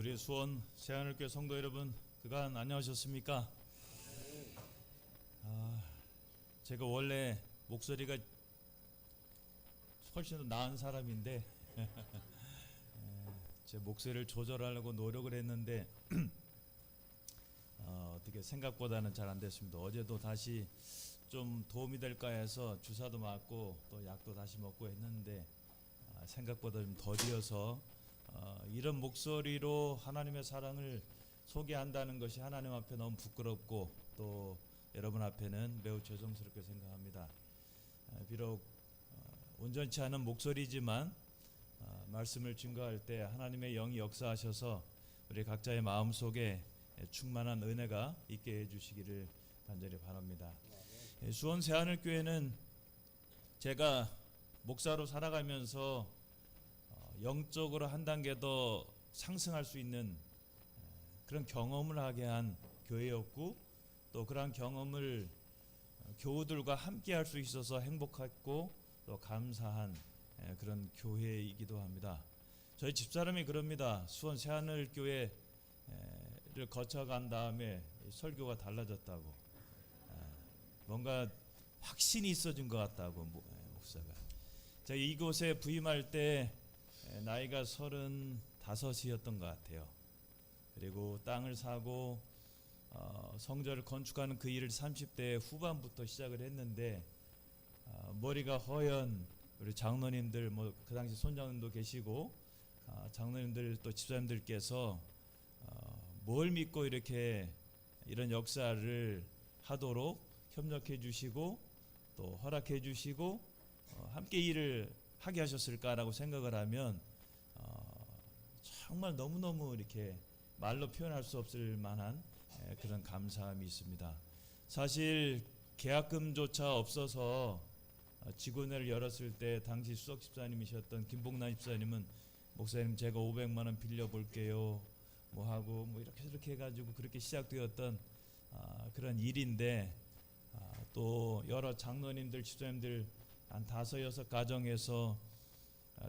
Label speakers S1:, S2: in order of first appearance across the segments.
S1: 우리 수원 새하늘교회 성도 여러분, 그간 안녕하셨습니까? 제가 원래 목소리가 훨씬 더 나은 사람인데 제 목소리를 조절하려고 노력을 했는데 어떻게 생각보다는 잘 안 됐습니다. 어제도 다시 좀 도움이 될까 해서 주사도 맞고 또 약도 다시 먹고 했는데 생각보다 좀 더디어서 이런 목소리로 하나님의 사랑을 소개한다는 것이 하나님 앞에 너무 부끄럽고 또 여러분 앞에는 매우 죄송스럽게 생각합니다. 비록 온전치 않은 목소리지만 말씀을 증거할 때 하나님의 영이 역사하셔서 우리 각자의 마음속에 충만한 은혜가 있게 해주시기를 간절히 바랍니다. 수원 새하늘교회는 제가 목사로 살아가면서 영적으로 한 단계 더 상승할 수 있는 그런 경험을 하게 한 교회였고, 또 그러한 경험을 교우들과 함께 할 수 있어서 행복했고 또 감사한 그런 교회이기도 합니다. 저희 집사람이 그럽니다. 수원 새하늘교회를 거쳐간 다음에 설교가 달라졌다고, 뭔가 확신이 있어진 것 같다고. 목사가 제가 이곳에 부임할 때 나이가 35이었던 것 같아요. 그리고 땅을 사고 성전을 건축하는 그 일을 30대 후반부터 시작을 했는데, 머리가 허연 우리 장로님들, 그 당시 손장님도 계시고 장로님들 또 집사님들께서 뭘 믿고 이렇게 이런 역사를 하도록 협력해 주시고 또 허락해 주시고 함께 일을 하게 하셨을까라고 생각을 하면 정말 너무너무 이렇게 말로 표현할 수 없을 만한 그런 감사함이 있습니다. 사실 계약금조차 없어서 직원회를 열었을 때 당시 수석 집사님이셨던 김봉남 집사님은 목사님 제가 500만 원 빌려볼게요 하고 이렇게 해가지고 그렇게 시작되었던 그런 일인데, 또 여러 장로님들 집사님들 한 5-6 가정에서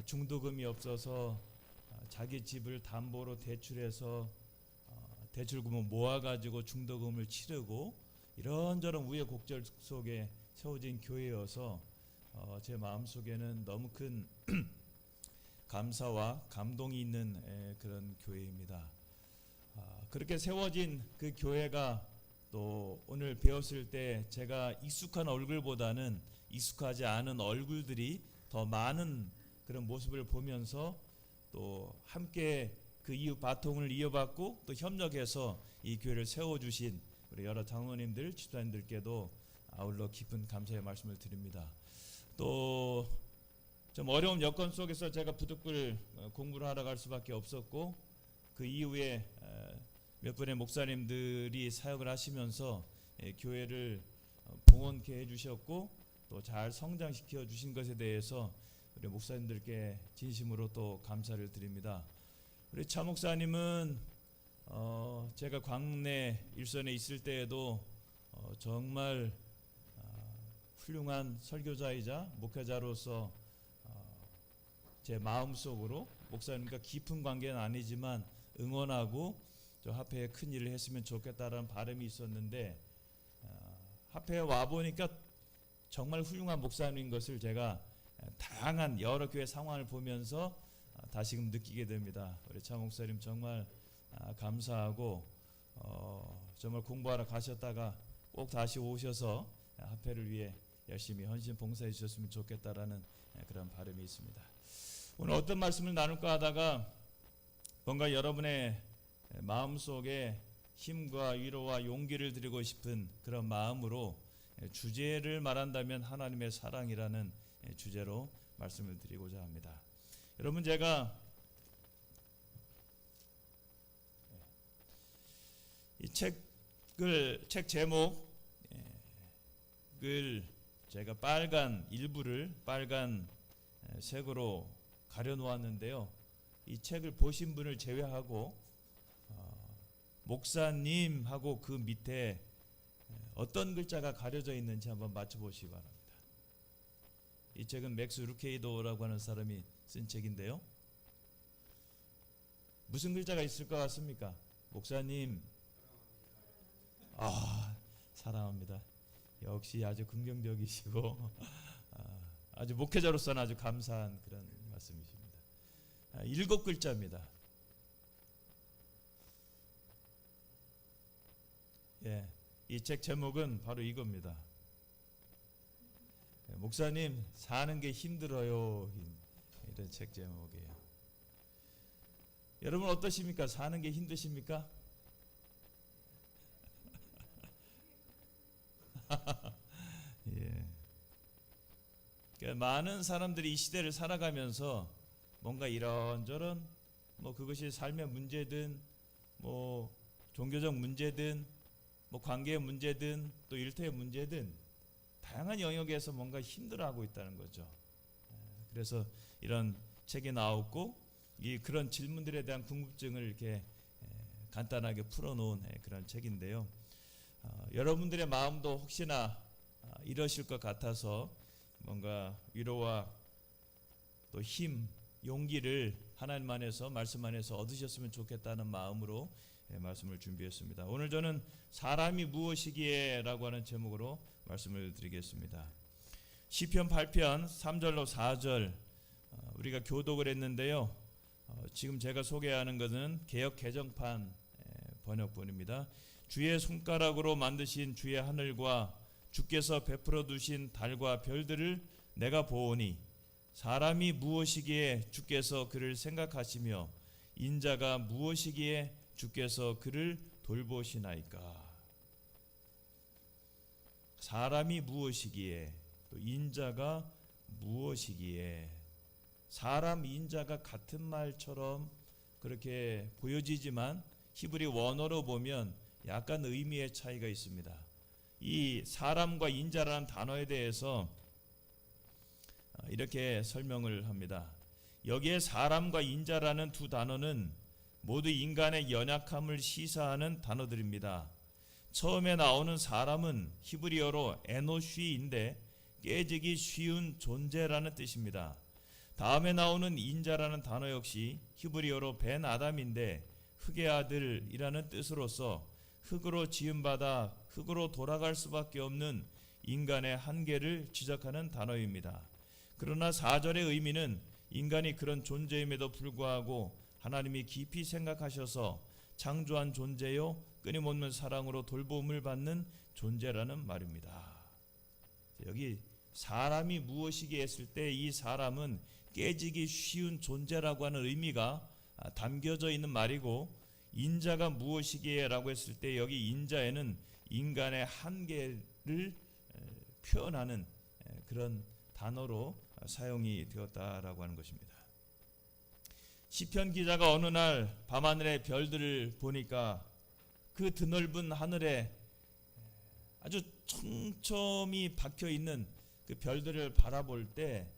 S1: 중도금이 없어서 자기 집을 담보로 대출해서 대출금을 모아가지고 중도금을 치르고 이런저런 우여곡절 속에 세워진 교회여서 제 마음속에는 너무 큰 감사와 감동이 있는 그런 교회입니다. 그렇게 세워진 그 교회가 또 오늘 배웠을 때 제가 익숙한 얼굴보다는 익숙하지 않은 얼굴들이 더 많은 그런 모습을 보면서 또 함께 그 이후 바통을 이어받고 또 협력해서 이 교회를 세워주신 우리 여러 장로님들, 집사님들께도 아울러 깊은 감사의 말씀을 드립니다. 또 좀 어려운 여건 속에서 제가 부득불 공부를 하러 갈 수밖에 없었고, 그 이후에 몇 분의 목사님들이 사역을 하시면서 교회를 봉헌케 해주셨고 또 잘 성장시켜 주신 것에 대해서 우리 목사님들께 진심으로 또 감사를 드립니다. 우리 차 목사님은 제가 광내 일선에 있을 때에도 정말 훌륭한 설교자이자 목회자로서 제 마음속으로 목사님과 깊은 관계는 아니지만 응원하고 저 합회에 큰 일을 했으면 좋겠다라는 바람이 있었는데, 합회에 와보니까 정말 훌륭한 목사님인 것을 제가 다양한 여러 교회 상황을 보면서 다시금 느끼게 됩니다. 우리 차 목사님 정말 감사하고 정말 공부하러 가셨다가 꼭 다시 오셔서 합회를 위해 열심히 헌신 봉사해 주셨으면 좋겠다라는 그런 바람이 있습니다. 오늘 어떤 말씀을 나눌까 하다가 뭔가 여러분의 마음속에 힘과 위로와 용기를 드리고 싶은 그런 마음으로 주제를 말한다면 하나님의 사랑이라는 주제로 말씀을 드리고자 합니다. 여러분, 제가 이 책 제목을 제가 일부를 빨간 색으로 가려 놓았는데요. 이 책을 보신 분을 제외하고 목사님하고 그 밑에 어떤 글자가 가려져 있는지 한번 맞춰보시기 바랍니다. 이 책은 맥스 루케이도라고 하는 사람이 쓴 책인데요. 무슨 글자가 있을 것 같습니까? 목사님. 사랑합니다. 역시 아주 긍정적이시고 아주 목회자로서는 아주 감사한 그런 말씀이십니다. 7글자입니다. 예, 이 책 제목은 바로 이겁니다. 목사님, 사는 게 힘들어요. 이런 책 제목이에요. 여러분 어떠십니까? 사는 게 힘드십니까? 예. 그러니까 많은 사람들이 이 시대를 살아가면서 뭔가 이런저런 그것이 삶의 문제든 종교적 문제든 관계의 문제든 또 일터의 문제든 다양한 영역에서 뭔가 힘들어하고 있다는 거죠. 그래서 이런 책이 나왔고 그런 질문들에 대한 궁금증을 이렇게 간단하게 풀어놓은 그런 책인데요. 여러분들의 마음도 혹시나 이러실 것 같아서 뭔가 위로와 또 힘, 용기를 하나님 안에서 말씀 안에서 얻으셨으면 좋겠다는 마음으로 말씀을 준비했습니다. 오늘 저는 사람이 무엇이기에 라고 하는 제목으로 말씀을 드리겠습니다. 시편 8편 3절로 4절 우리가 교독을 했는데요. 지금 제가 소개하는 것은 개역 개정판 번역본입니다. 주의 손가락으로 만드신 주의 하늘과 주께서 베풀어 두신 달과 별들을 내가 보오니 사람이 무엇이기에 주께서 그를 생각하시며 인자가 무엇이기에 주께서 그를 돌보시나이까. 사람이 무엇이기에 또 인자가 무엇이기에. 사람 인자가 같은 말처럼 그렇게 보여지지만 히브리 원어로 보면 약간 의미의 차이가 있습니다. 이 사람과 인자라는 단어에 대해서 이렇게 설명을 합니다. 여기에 사람과 인자라는 두 단어는 모두 인간의 연약함을 시사하는 단어들입니다. 처음에 나오는 사람은 히브리어로 에노쉬인데 깨지기 쉬운 존재라는 뜻입니다. 다음에 나오는 인자라는 단어 역시 히브리어로 벤 아담인데 흙의 아들이라는 뜻으로서 흙으로 지음받아 흙으로 돌아갈 수밖에 없는 인간의 한계를 지적하는 단어입니다. 그러나 4절의 의미는 인간이 그런 존재임에도 불구하고 하나님이 깊이 생각하셔서 창조한 존재요 끊임없는 사랑으로 돌봄을 받는 존재라는 말입니다. 여기 사람이 무엇이기에 했을 때 이 사람은 깨지기 쉬운 존재라고 하는 의미가 담겨져 있는 말이고, 인자가 무엇이기에 라고 했을 때 여기 인자에는 인간의 한계를 표현하는 그런 단어로 사용이 되었다라고 하는 것입니다. 시편 기자가 어느 날 밤하늘의 별들을 보니까 그 드넓은 하늘에 아주 촘촘히 박혀있는 그 별들을 바라볼 때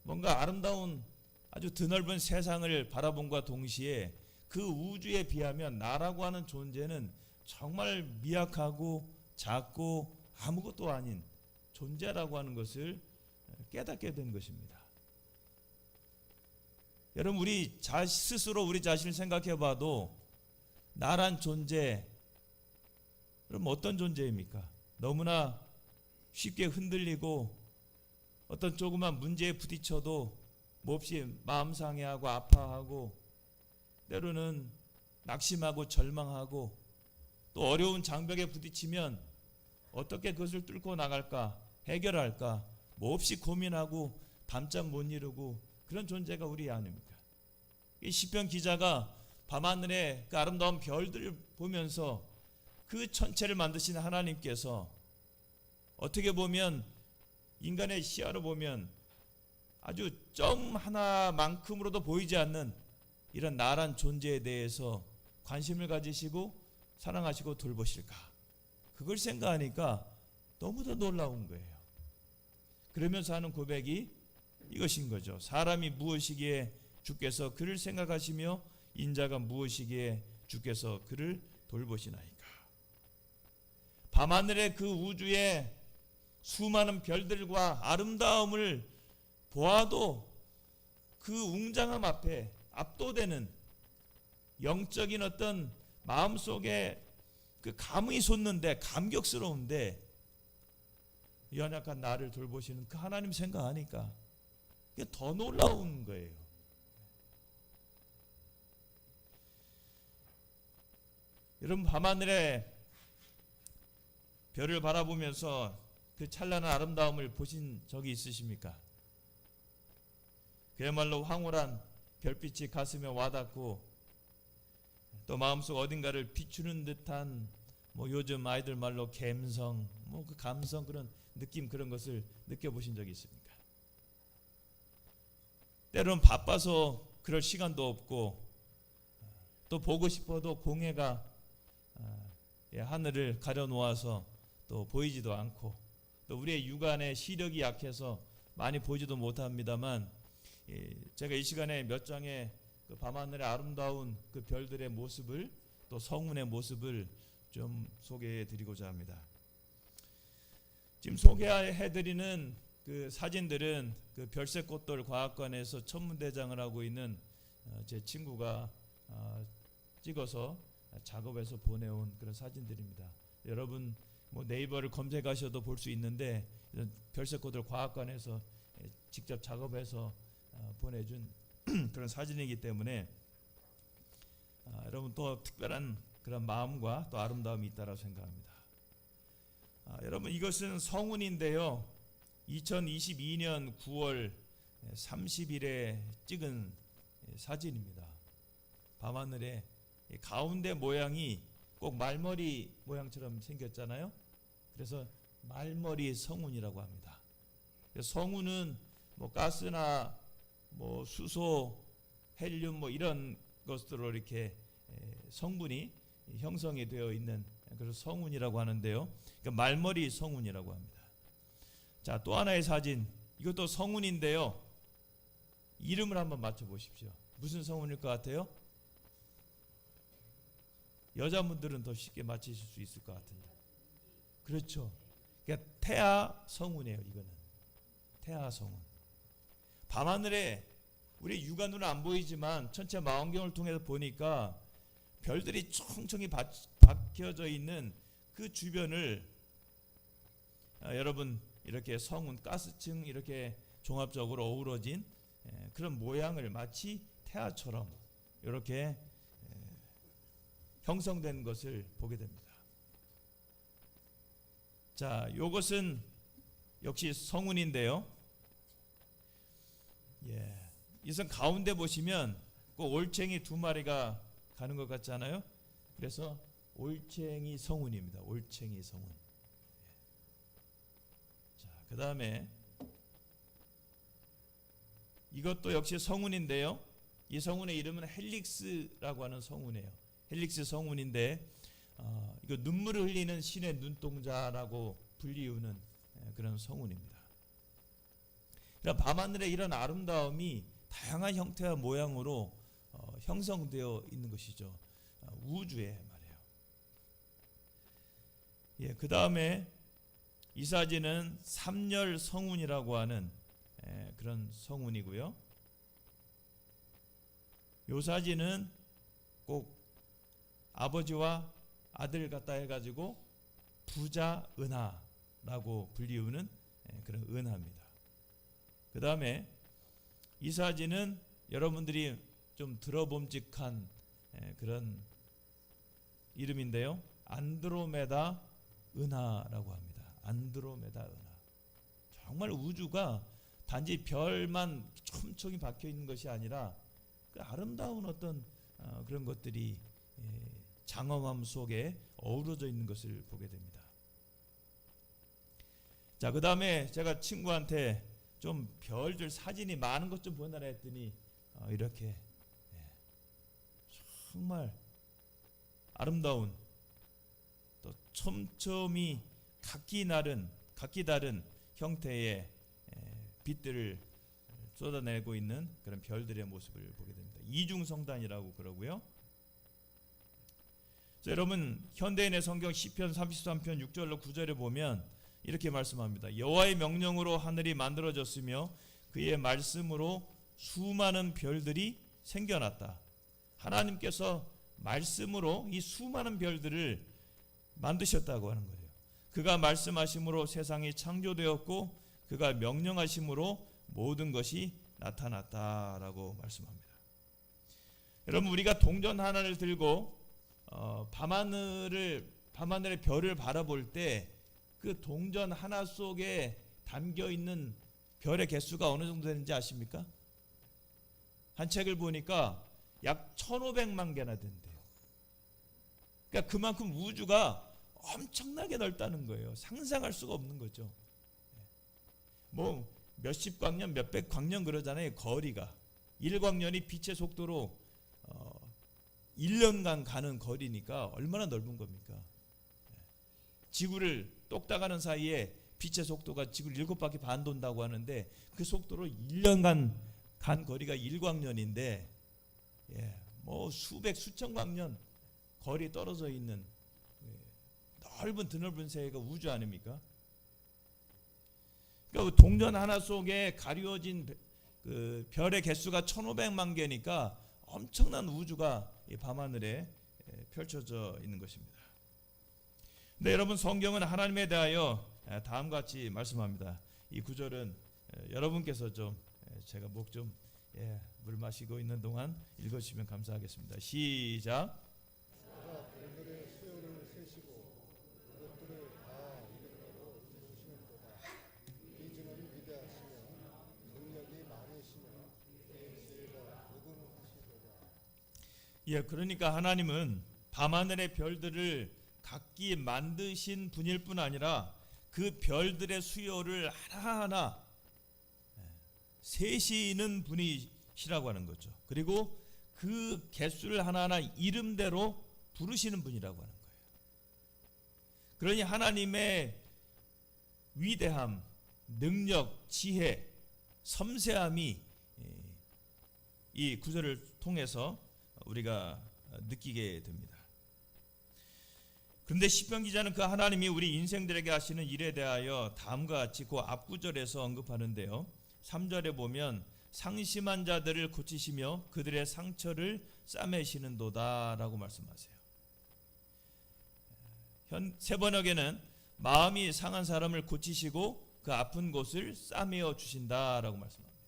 S1: 뭔가 아름다운 아주 드넓은 세상을 바라본과 동시에 그 우주에 비하면 나라고 하는 존재는 정말 미약하고 작고 아무것도 아닌 존재라고 하는 것을 깨닫게 된 것입니다. 여러분, 우리 스스로 우리 자신을 생각해 봐도 나란 존재, 그럼 어떤 존재입니까? 너무나 쉽게 흔들리고 어떤 조그만 문제에 부딪혀도 몹시 마음 상해하고 아파하고 때로는 낙심하고 절망하고 또 어려운 장벽에 부딪히면 어떻게 그것을 뚫고 나갈까, 해결할까 몹시 고민하고 밤잠 못 이루고 그런 존재가 우리 아닙니까? 이 시편 기자가 밤하늘의 그 아름다운 별들을 보면서 그 천체를 만드신 하나님께서 어떻게 보면 인간의 시야로 보면 아주 점 하나만큼으로도 보이지 않는 이런 나란 존재에 대해서 관심을 가지시고 사랑하시고 돌보실까, 그걸 생각하니까 너무도 놀라운 거예요. 그러면서 하는 고백이 이것인 거죠. 사람이 무엇이기에 주께서 그를 생각하시며 인자가 무엇이기에 주께서 그를 돌보시나이까. 밤하늘의 그 우주의 수많은 별들과 아름다움을 보아도 그 웅장함 앞에 압도되는 영적인 어떤 마음속에 그 감흥이 솟는데, 감격스러운데 연약한 나를 돌보시는 그 하나님 생각하니까 이게 더 놀라운 거예요. 여러분, 밤하늘에 별을 바라보면서 그 찬란한 아름다움을 보신 적이 있으십니까? 그야말로 황홀한 별빛이 가슴에 와닿고 또 마음속 어딘가를 비추는 듯한, 뭐 요즘 아이들 말로 감성, 뭐 그 감성, 그런 느낌, 그런 것을 느껴보신 적이 있습니까? 때로는 바빠서 그럴 시간도 없고 또 보고 싶어도 공해가 하늘을 가려놓아서 또 보이지도 않고, 또 우리의 육안의 시력이 약해서 많이 보지도 못합니다만, 제가 이 시간에 몇 장의 그 밤하늘의 아름다운 그 별들의 모습을, 또 성운의 모습을 좀 소개해 드리고자 합니다. 지금 소개해 드리는 그 사진들은 그 별새꽃돌 과학관에서 천문대장을 하고 있는 제 친구가 찍어서 작업해서 보내온 그런 사진들입니다. 여러분 뭐 네이버를 검색하셔도 볼 수 있는데, 별새꽃돌 과학관에서 직접 작업해서 보내준 그런 사진이기 때문에 여러분 또 특별한 그런 마음과 또 아름다움이 있다고 생각합니다. 여러분, 이것은 성운인데요, 2022년 9월 30일에 찍은 사진입니다. 밤하늘에 가운데 모양이 꼭 말머리 모양처럼 생겼잖아요. 그래서 말머리 성운이라고 합니다. 성운은 뭐 가스나 뭐 수소, 헬륨 뭐 이런 것들로 이렇게 성분이 형성이 되어 있는, 그래서 성운이라고 하는데요. 그러니까 말머리 성운이라고 합니다. 자, 또 하나의 사진, 이것도 성운인데요. 이름을 한번 맞춰 보십시오. 무슨 성운일 것 같아요? 여자분들은 더 쉽게 맞히실 수 있을 것 같은데. 그렇죠. 그러니까 태아 성운이에요. 이거는 태아 성운. 밤하늘에 우리 육안으로는 안 보이지만 천체 망원경을 통해서 보니까 별들이 총총히 박혀져 있는 그 주변을 여러분 이렇게 성운, 가스층 이렇게 종합적으로 어우러진 그런 모양을 마치 태아처럼 이렇게 형성된 것을 보게 됩니다. 자, 이것은 역시 성운인데요. 이선 가운데 보시면 그 올챙이 두 마리가 가는 것 같지 않아요? 그래서 올챙이 성운입니다. 올챙이 성운. 자, 그 다음에 이것도 역시 성운인데요. 이 성운의 이름은 헬릭스라고 하는 성운이에요. 헬릭스 성운인데 이거 눈물을 흘리는 신의 눈동자라고 불리우는 그런 성운입니다. 그러니까 밤하늘에 이런 아름다움이 다양한 형태와 모양으로 형성되어 있는 것이죠. 우주에 말이에요. 그 다음에 이 사진은 삼열 성운이라고 하는 그런 성운이고요. 이 사진은 꼭 아버지와 아들 같다 해가지고 부자 은하라고 불리우는 그런 은하입니다. 그 다음에 이 사진은 여러분들이 좀 들어봄직한 그런 이름인데요. 안드로메다 은하라고 합니다. 안드로메다 은하. 정말 우주가 단지 별만 촘촘히 박혀 있는 것이 아니라 그 아름다운 어떤 그런 것들이 장엄함 속에 어우러져 있는 것을 보게 됩니다. 자, 그 다음에 제가 친구한테 좀 별들 사진이 많은 것 좀 보내라 했더니 이렇게 정말 아름다운 또 촘촘히 각기 다른 형태의 빛들을 쏟아내고 있는 그런 별들의 모습을 보게 됩니다. 이중성단이라고 그러고요. 자, 여러분 현대인의 성경 시편 33편 6절로 9절에 보면 이렇게 말씀합니다. 여호와의 명령으로 하늘이 만들어졌으며 그의 말씀으로 수많은 별들이 생겨났다. 하나님께서 말씀으로 이 수많은 별들을 만드셨다고 하는 거예요. 그가 말씀하심으로 세상이 창조되었고 그가 명령하심으로 모든 것이 나타났다라고 말씀합니다. 여러분, 우리가 동전 하나를 들고 밤하늘의 별을 바라볼 때 그 동전 하나 속에 담겨 있는 별의 개수가 어느 정도 되는지 아십니까? 한 책을 보니까 약 1500만 개나 된대요. 그러니까 그만큼 우주가 엄청나게 넓다는 거예요. 상상할 수가 없는 거죠. 뭐 몇십 광년, 몇백 광년 그러잖아요. 거리가 1광년이 빛의 속도로 1년간 가는 거리니까 얼마나 넓은 겁니까? 지구를 똑딱하는 사이에 빛의 속도가 지구를 7바퀴 반 돈다고 하는데 그 속도로 1년간 간 거리가 1광년인데 뭐 수천 광년 거리 떨어져 있는 넓은 드넓은 세계가 우주 아닙니까? 그러니까 동전 하나 속에 가려진 그 별의 개수가 1500만 개니까 엄청난 우주가 이 밤하늘에 펼쳐져 있는 것입니다. 근데 여러분, 성경은 하나님에 대하여 다음과 같이 말씀합니다. 이 구절은 여러분께서 좀 제가 목 좀 물 마시고 있는 동안 읽어주시면 감사하겠습니다. 시작.
S2: 별들의 수요를 세시고 그것들을 다 이름으로 부르시는도다. 이주는 위대하시며 능력이 많으시며 계시가 무궁하시도다.
S1: 그러니까 하나님은 밤하늘의 별들을 각기 만드신 분일 뿐 아니라 그 별들의 수요를 하나하나 세시는 분이시라고 하는 거죠. 그리고 그 개수를 하나하나 이름대로 부르시는 분이라고 하는 거예요. 그러니 하나님의 위대함, 능력, 지혜, 섬세함이 이 구절을 통해서 우리가 느끼게 됩니다. 그런데 시편 기자는 그 하나님이 우리 인생들에게 하시는 일에 대하여 다음과 같이 그 앞구절에서 언급하는데요. 3절에 보면 상심한 자들을 고치시며 그들의 상처를 싸매시는도다 라고 말씀하세요. 새 번역에는 마음이 상한 사람을 고치시고 그 아픈 곳을 싸매어 주신다라고 말씀합니다.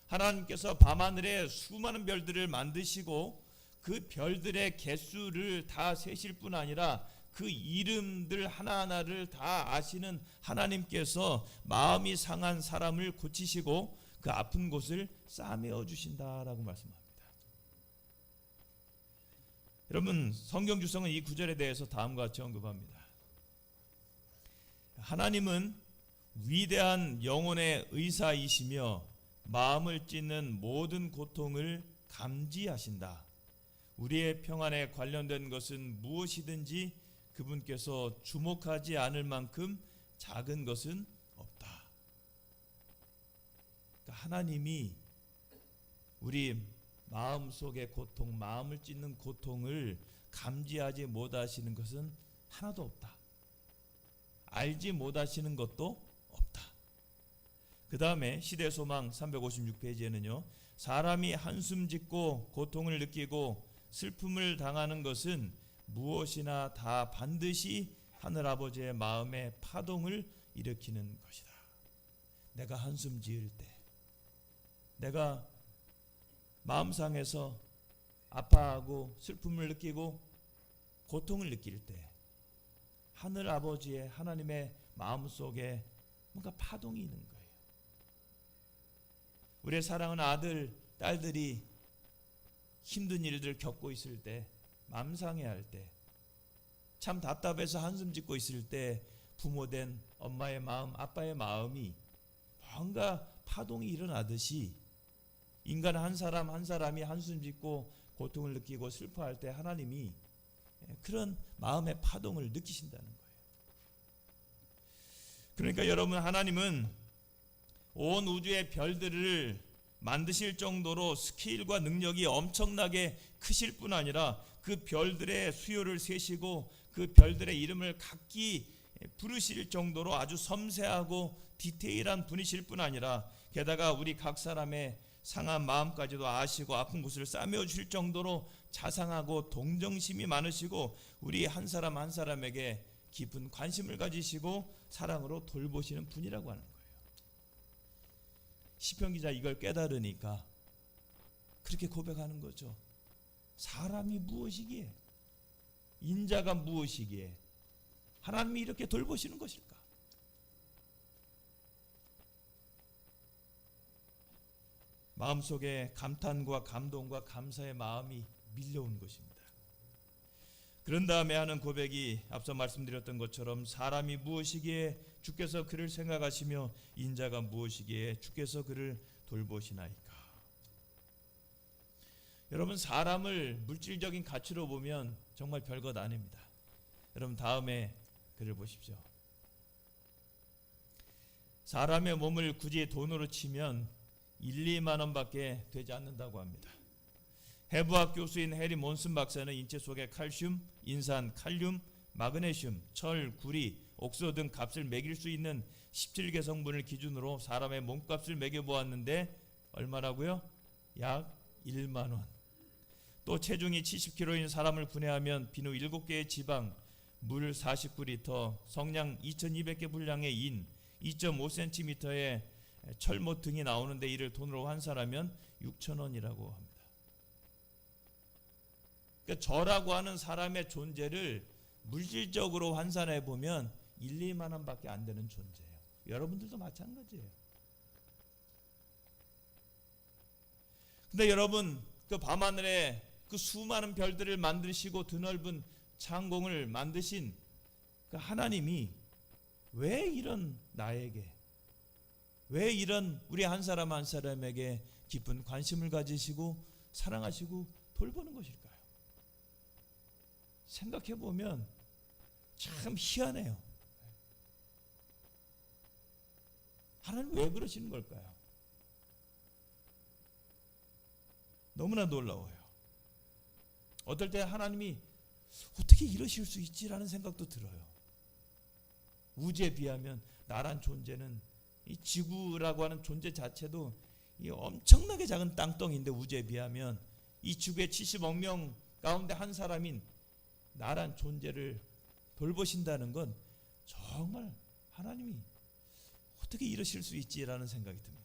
S1: 하나님께서 밤하늘에 수많은 별들을 만드시고 그 별들의 개수를 다 세실 뿐 아니라 그 이름들 하나하나를 다 아시는 하나님께서 마음이 상한 사람을 고치시고 그 아픈 곳을 싸매어 주신다라고 말씀합니다. 여러분, 성경 주성은 이 구절에 대해서 다음과 같이 언급합니다. 하나님은 위대한 영혼의 의사이시며 마음을 찢는 모든 고통을 감지하신다. 우리의 평안에 관련된 것은 무엇이든지 그분께서 주목하지 않을 만큼 작은 것은 없다. 그러니까 하나님이 우리 마음속의 고통, 마음을 찢는 고통을 감지하지 못하시는 것은 하나도 없다. 알지 못하시는 것도 없다. 그 다음에 시대소망 356페이지에는요. 사람이 한숨 짓고 고통을 느끼고 슬픔을 당하는 것은 무엇이나 다 반드시 하늘아버지의 마음에 파동을 일으키는 것이다. 내가 한숨 지을 때, 내가 마음 상해서 아파하고 슬픔을 느끼고 고통을 느낄 때 하늘아버지의 하나님의 마음속에 뭔가 파동이 있는 거예요. 우리의 사랑하는 아들, 딸들이 힘든 일들을 겪고 있을 때, 마음 상해할 때, 참 답답해서 한숨 짓고 있을 때 부모된 엄마의 마음, 아빠의 마음이 뭔가 파동이 일어나듯이 인간 한 사람 한 사람이 한숨 짓고 고통을 느끼고 슬퍼할 때 하나님이 그런 마음의 파동을 느끼신다는 거예요. 그러니까 여러분, 하나님은 온 우주의 별들을 만드실 정도로 스케일과 능력이 엄청나게 크실 뿐 아니라 그 별들의 수요를 세시고 그 별들의 이름을 각기 부르실 정도로 아주 섬세하고 디테일한 분이실 뿐 아니라 게다가 우리 각 사람의 상한 마음까지도 아시고 아픈 곳을 싸매어 주실 정도로 자상하고 동정심이 많으시고 우리 한 사람 한 사람에게 깊은 관심을 가지시고 사랑으로 돌보시는 분이라고 하는 거예요. 시편 기자 이걸 깨달으니까 그렇게 고백하는 거죠. 사람이 무엇이기에, 인자가 무엇이기에 하나님이 이렇게 돌보시는 것일까? 마음속에 감탄과 감동과 감사의 마음이 밀려온 것입니다. 그런 다음에 하는 고백이 앞서 말씀드렸던 것처럼 사람이 무엇이기에 주께서 그를 생각하시며 인자가 무엇이기에 주께서 그를 돌보시나이까. 여러분, 사람을 물질적인 가치로 보면 정말 별것 아닙니다. 여러분, 다음에 글을 보십시오. 사람의 몸을 굳이 돈으로 치면 1-2만 원밖에 되지 않는다고 합니다. 해부학 교수인 해리 몬슨 박사는 인체 속의 칼슘, 인산, 칼륨, 마그네슘, 철, 구리, 옥소 등 값을 매길 수 있는 17개 성분을 기준으로 사람의 몸값을 매겨보았는데 얼마라고요? 약 1만 원. 또 체중이 70kg인 사람을 분해하면 비누 7개의 지방, 물 49리터, 성냥 2200개 분량의 인, 2.5cm의 철못 등이 나오는데 이를 돈으로 환산하면 6,000원이라고 합니다. 그러니까 저라고 하는 사람의 존재를 물질적으로 환산해 보면 1-2만 원밖에 안 되는 존재예요. 여러분들도 마찬가지예요. 근데 여러분, 그 밤하늘에 그 수많은 별들을 만드시고 드넓은 창공을 만드신 그 하나님이 왜 이런 나에게, 왜 이런 우리 한 사람 한 사람에게 깊은 관심을 가지시고 사랑하시고 돌보는 것일까요? 생각해 보면 참 희한해요. 하나님 왜 그러시는 걸까요? 너무나 놀라워요. 어떨 때 하나님이 어떻게 이러실 수 있지라는 생각도 들어요. 우주에 비하면 나란 존재는, 이 지구라고 하는 존재 자체도 이 엄청나게 작은 땅덩이인데 우주에 비하면 이 지구의 70억 명 가운데 한 사람인 나란 존재를 돌보신다는 건 정말 하나님이 어떻게 이러실 수 있지라는 생각이 듭니다.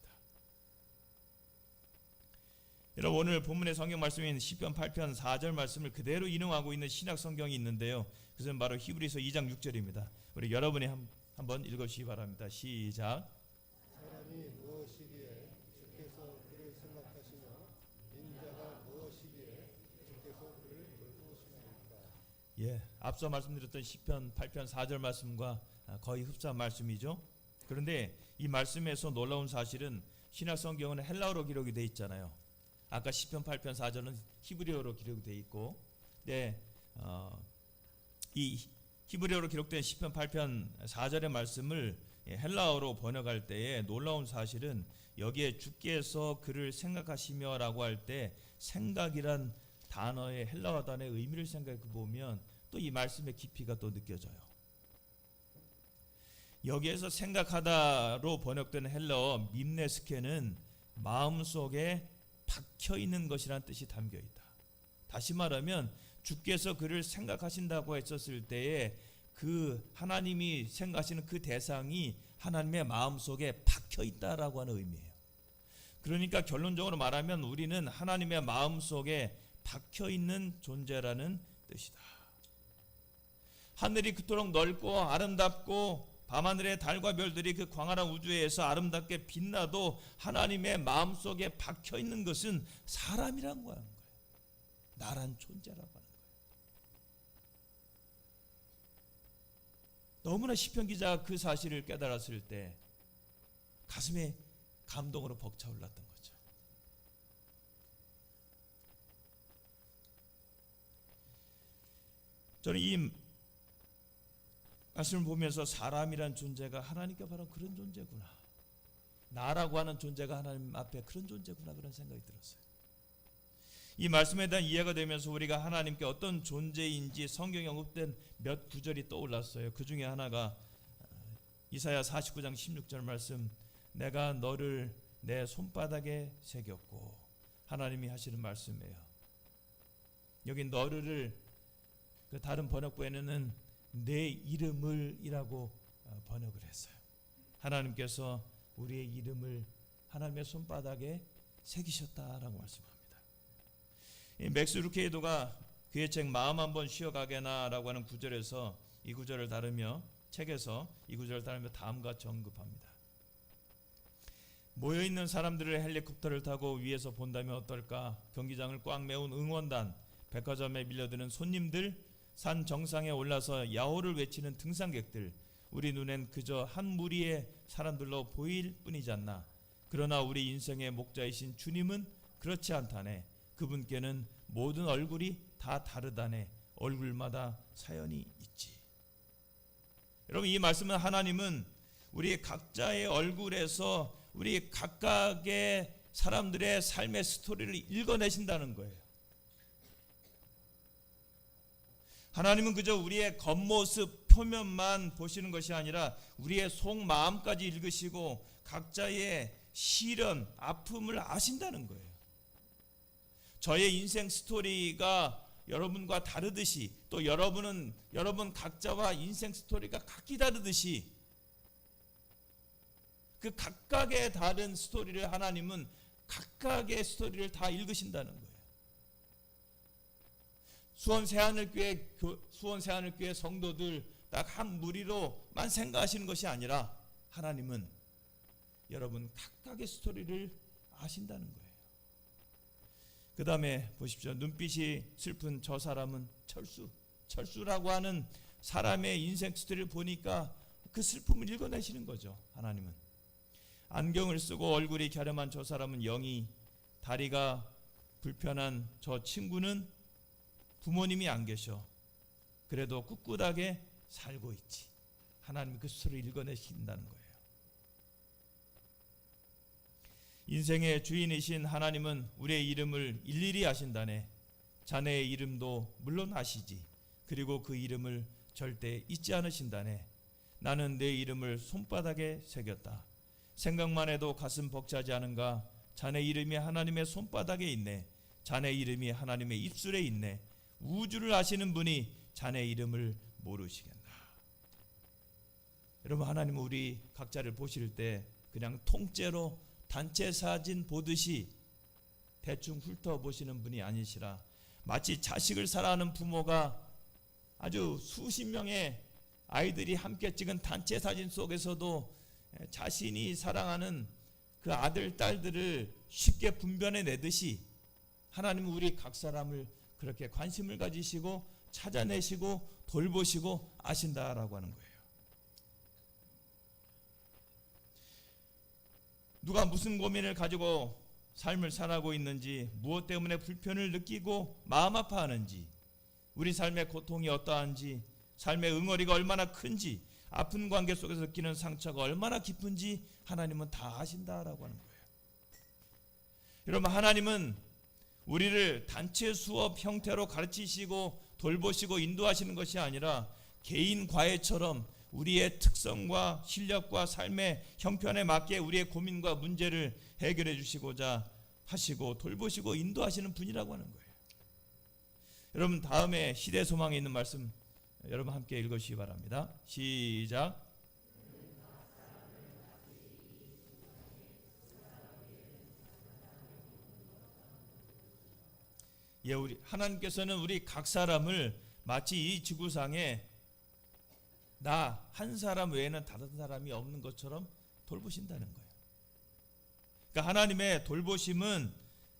S1: 여러분, 오늘 본문의 성경 말씀인 시편 8편 4절 말씀을 그대로 인용하고 있는 신약 성경이 있는데요. 그것은 바로 히브리서 2장 6절입니다. 우리 여러분이 한번 읽으시기 바랍니다. 시작.
S2: 사람이 무엇이기에 주께서 그를 생각하시며 인자가 무엇이기에 주께서 그를 돌보시나이까.
S1: 예, 앞서 말씀드렸던 시편 8편 4절 말씀과 거의 흡사한 말씀이죠. 그런데 이 말씀에서 놀라운 사실은 신약 성경은 헬라어로 기록이 되어 있잖아요. 아까 시편 8편 4절은 히브리어로 기록이 되어 있고, 이 히브리어로 기록된 시편 8편 4절의 말씀을 헬라어로 번역할 때에 놀라운 사실은 여기에 주께서 그를 생각하시며라고 할 때 생각이란 단어의 헬라어 단어의 의미를 생각해 보면 또 이 말씀의 깊이가 또 느껴져요. 여기에서 생각하다로 번역된 헬라어 밈네스케는 마음속에 박혀 있는 것이라는 뜻이 담겨 있다. 다시 말하면 주께서 그를 생각하신다고 했었을 때에 그 하나님이 생각하시는 그 대상이 하나님의 마음속에 박혀 있다라고 하는 의미예요. 그러니까 결론적으로 말하면 우리는 하나님의 마음속에 박혀 있는 존재라는 뜻이다. 하늘이 그토록 넓고 아름답고 밤하늘의 달과 별들이 그 광활한 우주에서 아름답게 빛나도 하나님의 마음속에 박혀 있는 것은 사람이라는 거예요. 나란 존재라고 하는 거예요. 너무나 시편 기자가 그 사실을 깨달았을 때 가슴에 감동으로 벅차올랐던 거죠. 저는 이 말씀을 보면서 사람이란 존재가 하나님께 바로 그런 존재구나, 나라고 하는 존재가 하나님 앞에 그런 존재구나, 그런 생각이 들었어요. 이 말씀에 대한 이해가 되면서 우리가 하나님께 어떤 존재인지 성경에 언급된 몇 구절이 떠올랐어요. 그 중에 하나가 이사야 49장 16절 말씀, 내가 너를 내 손바닥에 새겼고, 하나님이 하시는 말씀이에요. 여기 너를 그 다른 번역본에는 내 이름을이라고 번역을 했어요. 하나님께서 우리의 이름을 하나님의 손바닥에 새기셨다라고 말씀합니다. 이 맥스 루케이도가 그의 책 마음 한번 쉬어가게나라고 하는 구절에서 이 구절을 다루며 책에서 이 구절을 다루며 다음과 언급합니다. 모여있는 사람들을 헬리콥터를 타고 위에서 본다면 어떨까? 경기장을 꽉 메운 응원단, 백화점에 밀려드는 손님들, 산 정상에 올라서 야호를 외치는 등산객들, 우리 눈엔 그저 한 무리의 사람들로 보일 뿐이지 않나. 그러나 우리 인생의 목자이신 주님은 그렇지 않다네. 그분께는 모든 얼굴이 다 다르다네. 얼굴마다 사연이 있지. 여러분, 이 말씀은 하나님은 우리 각자의 얼굴에서 우리 각각의 사람들의 삶의 스토리를 읽어내신다는 거예요. 하나님은 그저 우리의 겉모습 표면만 보시는 것이 아니라 우리의 속마음까지 읽으시고 각자의 시련, 아픔을 아신다는 거예요. 저의 인생 스토리가 여러분과 다르듯이, 또 여러분은 여러분 각자와 인생 스토리가 각기 다르듯이 그 각각의 다른 스토리를 하나님은 각각의 스토리를 다 읽으신다는 거예요. 수원 새하늘교회 성도들 딱 한 무리로만 생각하시는 것이 아니라 하나님은 여러분 각각의 스토리를 아신다는 거예요. 그 다음에 보십시오. 눈빛이 슬픈 저 사람은 철수라고 하는 사람의 인생 스토리를 보니까 그 슬픔을 읽어내시는 거죠. 하나님은 안경을 쓰고 얼굴이 갸름한 저 사람은 영이, 다리가 불편한 저 친구는 부모님이 안 계셔. 그래도 꿋꿋하게 살고 있지. 하나님이 그 스토리를 읽어내신다는 거예요. 인생의 주인이신 하나님은 우리의 이름을 일일이 아신다네. 자네의 이름도 물론 아시지. 그리고 그 이름을 절대 잊지 않으신다네. 나는 내 이름을 손바닥에 새겼다. 생각만 해도 가슴 벅차지 않은가? 자네 이름이 하나님의 손바닥에 있네. 자네 이름이 하나님의 입술에 있네. 우주를 아시는 분이 자네 이름을 모르시겠나? 여러분, 하나님은 우리 각자를 보실 때 그냥 통째로 단체 사진 보듯이 대충 훑어보시는 분이 아니시라 마치 자식을 사랑하는 부모가 아주 수십 명의 아이들이 함께 찍은 단체 사진 속에서도 자신이 사랑하는 그 아들, 딸들을 쉽게 분별해내듯이 하나님은 우리 각 사람을 그렇게 관심을 가지시고 찾아내시고 돌보시고 아신다라고 하는 거예요. 누가 무슨 고민을 가지고 삶을 살아가고 있는지, 무엇 때문에 불편을 느끼고 마음 아파하는지, 우리 삶의 고통이 어떠한지, 삶의 응어리가 얼마나 큰지, 아픈 관계 속에서 느끼는 상처가 얼마나 깊은지 하나님은 다 아신다라고 하는 거예요. 여러분, 하나님은 우리를 단체 수업 형태로 가르치시고 돌보시고 인도하시는 것이 아니라 개인 과외처럼 우리의 특성과 실력과 삶의 형편에 맞게 우리의 고민과 문제를 해결해 주시고자 하시고 돌보시고 인도하시는 분이라고 하는 거예요. 여러분, 다음에 시대 소망에 있는 말씀 여러분 함께 읽으시기 바랍니다. 시작. 우리 하나님께서는 우리 각 사람을 마치 이 지구상에 나 한 사람 외에는 다른 사람이 없는 것처럼 돌보신다는 거예요. 그러니까 하나님의 돌보심은,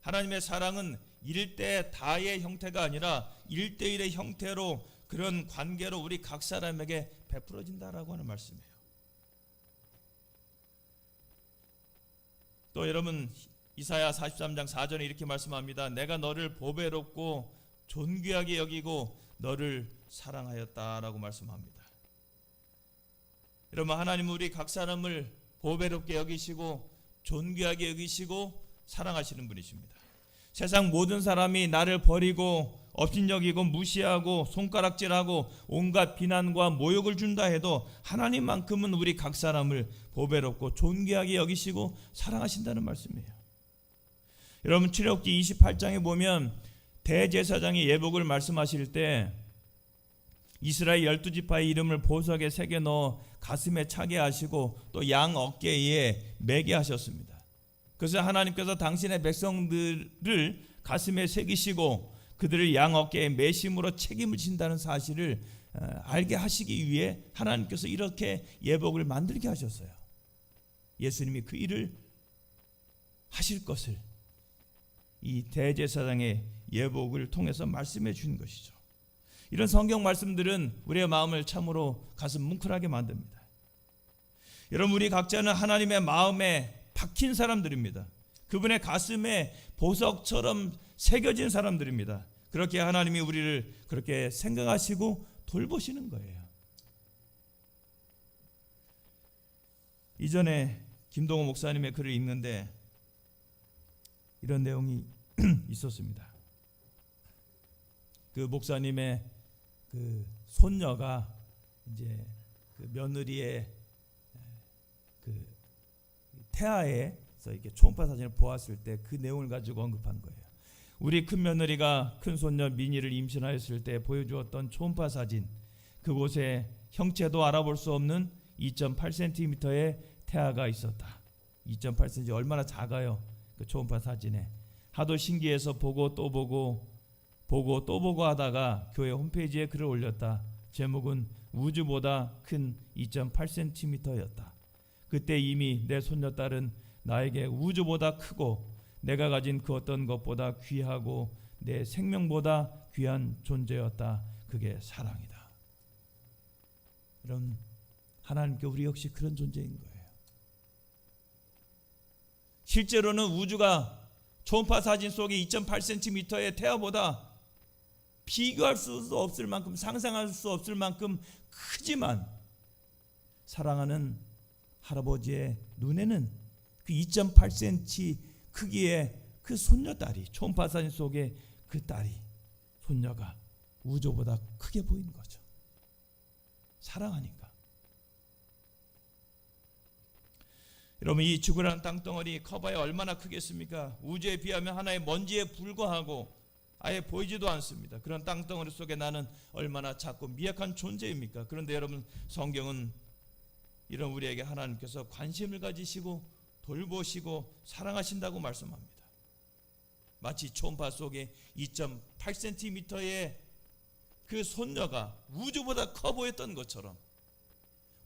S1: 하나님의 사랑은 1대 다의 형태가 아니라 1대1의 형태로, 그런 관계로 우리 각 사람에게 베풀어진다라고 하는 말씀이에요. 또 여러분, 이사야 43장 4절에 이렇게 말씀합니다. 내가 너를 보배롭고 존귀하게 여기고 너를 사랑하였다라고 말씀합니다. 여러분, 하나님은 우리 각 사람을 보배롭게 여기시고 존귀하게 여기시고 사랑하시는 분이십니다. 세상 모든 사람이 나를 버리고 업신여기고 무시하고 손가락질하고 온갖 비난과 모욕을 준다 해도 하나님만큼은 우리 각 사람을 보배롭고 존귀하게 여기시고 사랑하신다는 말씀이에요. 여러분, 출애굽기 28장에 보면 대제사장의 예복을 말씀하실 때 이스라엘 12지파의 이름을 보석에 새겨 넣어 가슴에 차게 하시고 또 양 어깨에 매게 하셨습니다. 그래서 하나님께서 당신의 백성들을 가슴에 새기시고 그들을 양 어깨에 매심으로 책임을 진다는 사실을 알게 하시기 위해 하나님께서 이렇게 예복을 만들게 하셨어요. 예수님이 그 일을 하실 것을 이 대제사장의 예복을 통해서 말씀해 주신 것이죠. 이런 성경 말씀들은 우리의 마음을 참으로 가슴 뭉클하게 만듭니다. 여러분, 우리 각자는 하나님의 마음에 박힌 사람들입니다. 그분의 가슴에 보석처럼 새겨진 사람들입니다. 그렇게 하나님이 우리를 그렇게 생각하시고 돌보시는 거예요. 이전에 김동호 목사님의 글을 읽는데 이런 내용이 있었습니다. 그 목사님의 그 손녀가 이제 그 며느리의 그 태아에서 이렇게 초음파 사진을 보았을 때 그 내용을 가지고 언급한 거예요. 우리 큰 며느리가 큰 손녀 미니를 임신하였을 때 보여주었던 초음파 사진, 그곳에 형체도 알아볼 수 없는 2.8cm의 태아가 있었다. 2.8cm 얼마나 작아요. 그 초음파 사진에. 하도 신기해서 보고 또 보고 하다가 교회 홈페이지에 글을 올렸다. 제목은 우주보다 큰 2.8cm였다. 그때 이미 내 손녀딸은 나에게 우주보다 크고 내가 가진 그 어떤 것보다 귀하고 내 생명보다 귀한 존재였다. 그게 사랑이다. 여러분, 하나님께 우리 역시 그런 존재인 거예요. 실제로는 우주가 초음파 사진 속에 2.8cm의 태아보다 비교할 수도 없을 만큼, 상상할 수 없을 만큼 크지만 사랑하는 할아버지의 눈에는 그 2.8cm 크기의 그 손녀딸이, 초음파 사진 속에 그 딸이, 손녀가 우주보다 크게 보이는 거죠. 사랑하니까. 여러분, 이 지구라는 땅덩어리 커봐야 얼마나 크겠습니까? 우주에 비하면 하나의 먼지에 불과하고 아예 보이지도 않습니다. 그런 땅덩어리 속에 나는 얼마나 작고 미약한 존재입니까? 그런데 여러분, 성경은 이런 우리에게 하나님께서 관심을 가지시고 돌보시고 사랑하신다고 말씀합니다. 마치 초음파 속에 2.8cm의 그 손녀가 우주보다 커 보였던 것처럼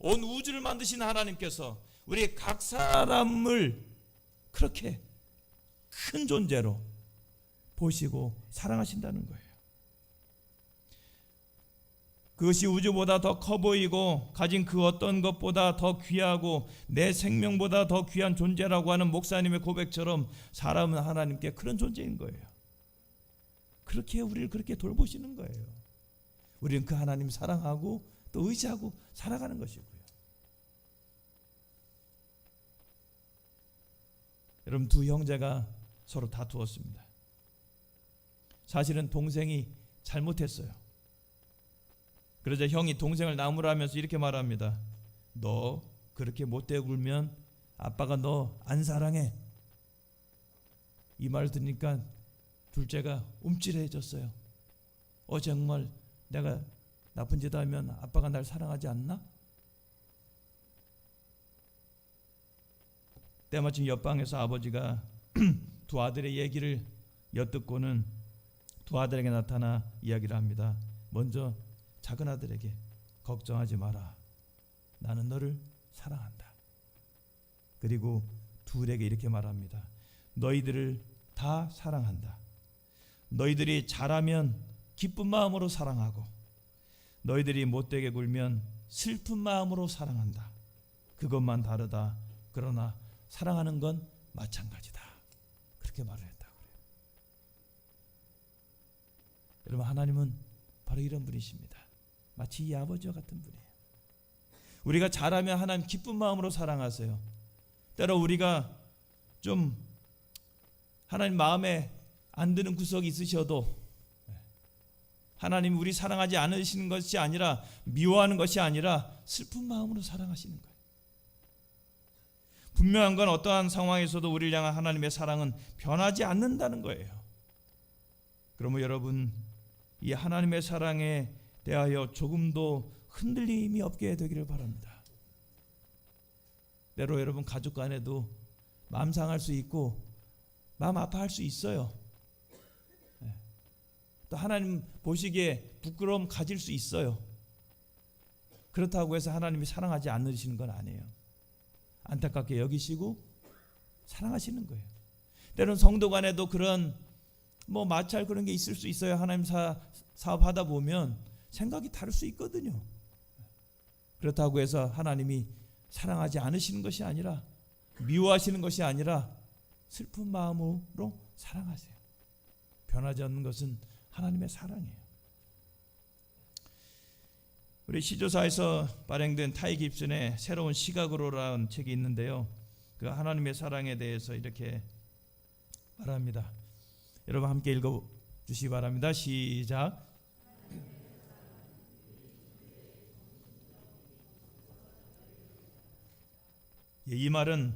S1: 온 우주를 만드신 하나님께서 우리 각 사람을 그렇게 큰 존재로 보시고 사랑하신다는 거예요. 그것이 우주보다 더 커 보이고 가진 그 어떤 것보다 더 귀하고 내 생명보다 더 귀한 존재라고 하는 목사님의 고백처럼 사람은 하나님께 그런 존재인 거예요. 그렇게 우리를 그렇게 돌보시는 거예요. 우리는 그 하나님 사랑하고 또 의지하고 살아가는 것이고요. 여러분, 두 형제가 서로 다투었습니다. 사실은 동생이 잘못했어요. 그러자 형이 동생을 나무라면서 이렇게 말합니다. 너 그렇게 못되게 굴면 아빠가 너 안 사랑해. 이 말을 들으니까 둘째가 움찔해졌어요. 정말 내가 나쁜 짓 하면 아빠가 날 사랑하지 않나? 때마침 옆방에서 아버지가 두 아들의 얘기를 엿듣고는 두 아들에게 나타나 이야기를 합니다. 먼저 작은 아들에게 걱정하지 마라. 나는 너를 사랑한다. 그리고 둘에게 이렇게 말합니다. 너희들을 다 사랑한다. 너희들이 잘하면 기쁜 마음으로 사랑하고 너희들이 못되게 굴면 슬픈 마음으로 사랑한다. 그것만 다르다. 그러나 사랑하는 건 마찬가지다. 그렇게 말을 했다고 그래요. 여러분, 하나님은 바로 이런 분이십니다. 마치 이 아버지와 같은 분이에요. 우리가 잘하면 하나님 기쁜 마음으로 사랑하세요. 때로 우리가 좀 하나님 마음에 안 드는 구석이 있으셔도 하나님 우리 사랑하지 않으시는 것이 아니라, 미워하는 것이 아니라 슬픈 마음으로 사랑하시는 거예요. 분명한 건 어떠한 상황에서도 우리를 향한 하나님의 사랑은 변하지 않는다는 거예요. 그러면 여러분, 이 하나님의 사랑에 대하여 조금도 흔들림이 없게 되기를 바랍니다. 때로 여러분 가족 간에도 마음 상할 수 있고 마음 아파할 수 있어요. 또 하나님 보시기에 부끄러움 가질 수 있어요. 그렇다고 해서 하나님이 사랑하지 않으시는 건 아니에요. 안타깝게 여기시고 사랑하시는 거예요. 때로는 성도 간에도 그런 마찰 그런 게 있을 수 있어요. 하나님 사업하다 보면 생각이 다를 수 있거든요. 그렇다고 해서 하나님이 사랑하지 않으시는 것이 아니라, 미워하시는 것이 아니라 슬픈 마음으로 사랑하세요. 변하지 않는 것은 하나님의 사랑이에요. 우리 시조사에서 발행된 타이 깁슨의 새로운 시각으로라는 책이 있는데요, 그 하나님의 사랑에 대해서 이렇게 말합니다. 여러분 함께 읽어주시기 바랍니다. 시작. 이 말은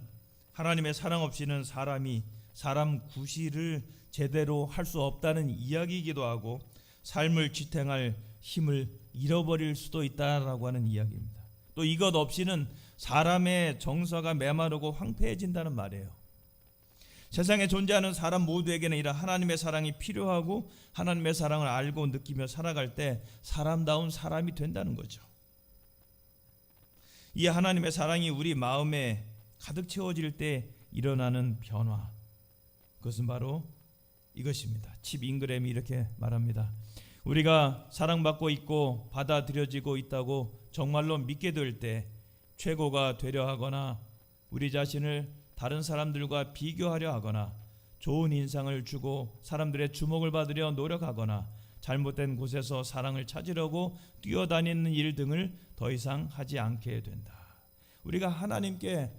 S1: 하나님의 사랑 없이는 사람이 사람 구실을 제대로 할 수 없다는 이야기이기도 하고, 삶을 지탱할 힘을 잃어버릴 수도 있다라고 하는 이야기입니다. 또 이것 없이는 사람의 정서가 메마르고 황폐해진다는 말이에요. 세상에 존재하는 사람 모두에게는 이런 하나님의 사랑이 필요하고, 하나님의 사랑을 알고 느끼며 살아갈 때 사람다운 사람이 된다는 거죠. 이 하나님의 사랑이 우리 마음에 가득 채워질 때 일어나는 변화, 그것은 바로 이것입니다. 칩 잉그램이 이렇게 말합니다. 우리가 사랑받고 있고 받아들여지고 있다고 정말로 믿게 될 때 최고가 되려 하거나, 우리 자신을 다른 사람들과 비교하려 하거나, 좋은 인상을 주고 사람들의 주목을 받으려 노력하거나, 잘못된 곳에서 사랑을 찾으려고 뛰어다니는 일 등을 더 이상 하지 않게 된다. 우리가 하나님께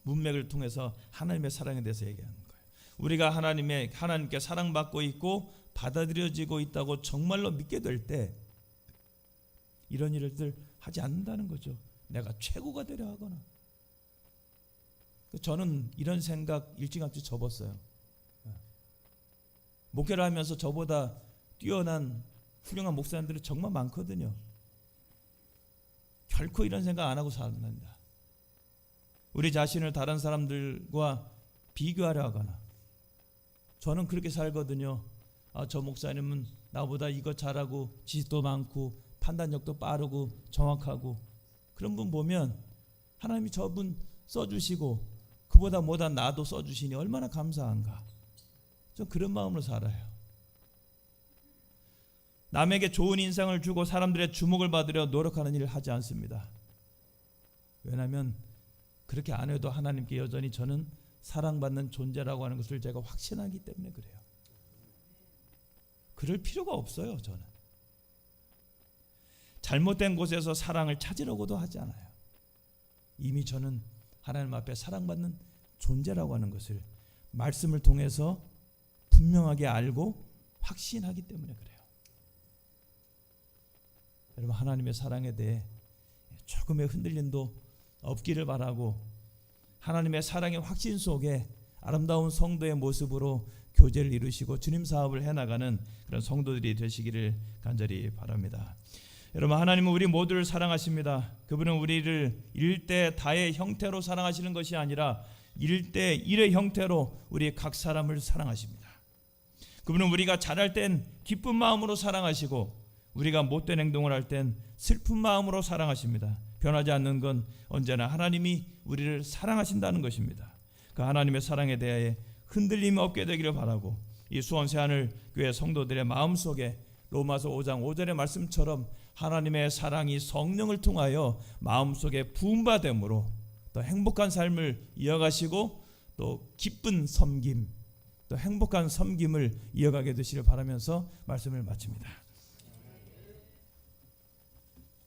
S1: 문맥을 통해서 하나님의 사랑에 대해서 얘기하는 거예요. 우리가 하나님께 사랑받고 있고 받아들여지고 있다고 정말로 믿게 될 때 이런 일들 하지 않는다는 거죠. 내가 최고가 되려 하거나. 저는 이런 생각 일찌감치 접었어요. 목회를 하면서 저보다 뛰어난 훌륭한 목사님들이 정말 많거든요. 결코 이런 생각 안 하고 산다. 우리 자신을 다른 사람들과 비교하려 하거나, 저는 그렇게 살거든요. 저 목사님은 나보다 이거 잘하고 지식도 많고 판단력도 빠르고 정확하고, 그런 분 보면 하나님이 저분 써주시고 그보다 못한 나도 써주시니 얼마나 감사한가. 저 그런 마음으로 살아요. 남에게 좋은 인상을 주고 사람들의 주목을 받으려 노력하는 일을 하지 않습니다. 왜냐하면 그렇게 안 해도 하나님께 여전히 저는 사랑받는 존재라고 하는 것을 제가 확신하기 때문에 그래요. 그럴 필요가 없어요. 저는 잘못된 곳에서 사랑을 찾으려고도 하지 않아요. 이미 저는 하나님 앞에 사랑받는 존재라고 하는 것을 말씀을 통해서 분명하게 알고 확신하기 때문에 그래요. 여러분, 하나님의 사랑에 대해 조금의 흔들림도 없기를 바라고, 하나님의 사랑의 확신 속에 아름다운 성도의 모습으로 교제를 이루시고 주님 사업을 해나가는 그런 성도들이 되시기를 간절히 바랍니다. 여러분, 하나님은 우리 모두를 사랑하십니다. 그분은 우리를 일대 다의 형태로 사랑하시는 것이 아니라 일대 일의 형태로 우리 각 사람을 사랑하십니다. 그분은 우리가 잘할 땐 기쁜 마음으로 사랑하시고, 우리가 못된 행동을 할 땐 슬픈 마음으로 사랑하십니다. 변하지 않는 건 언제나 하나님이 우리를 사랑하신다는 것입니다. 그 하나님의 사랑에 대해 흔들림이 없게 되기를 바라고, 이 수원 새하늘교회 성도들의 마음속에 로마서 5장 5절의 말씀처럼 하나님의 사랑이 성령을 통하여 마음속에 부음받음으로 더 행복한 삶을 이어가시고, 또 기쁜 섬김, 또 행복한 섬김을 이어가게 되시길 바라면서 말씀을 마칩니다.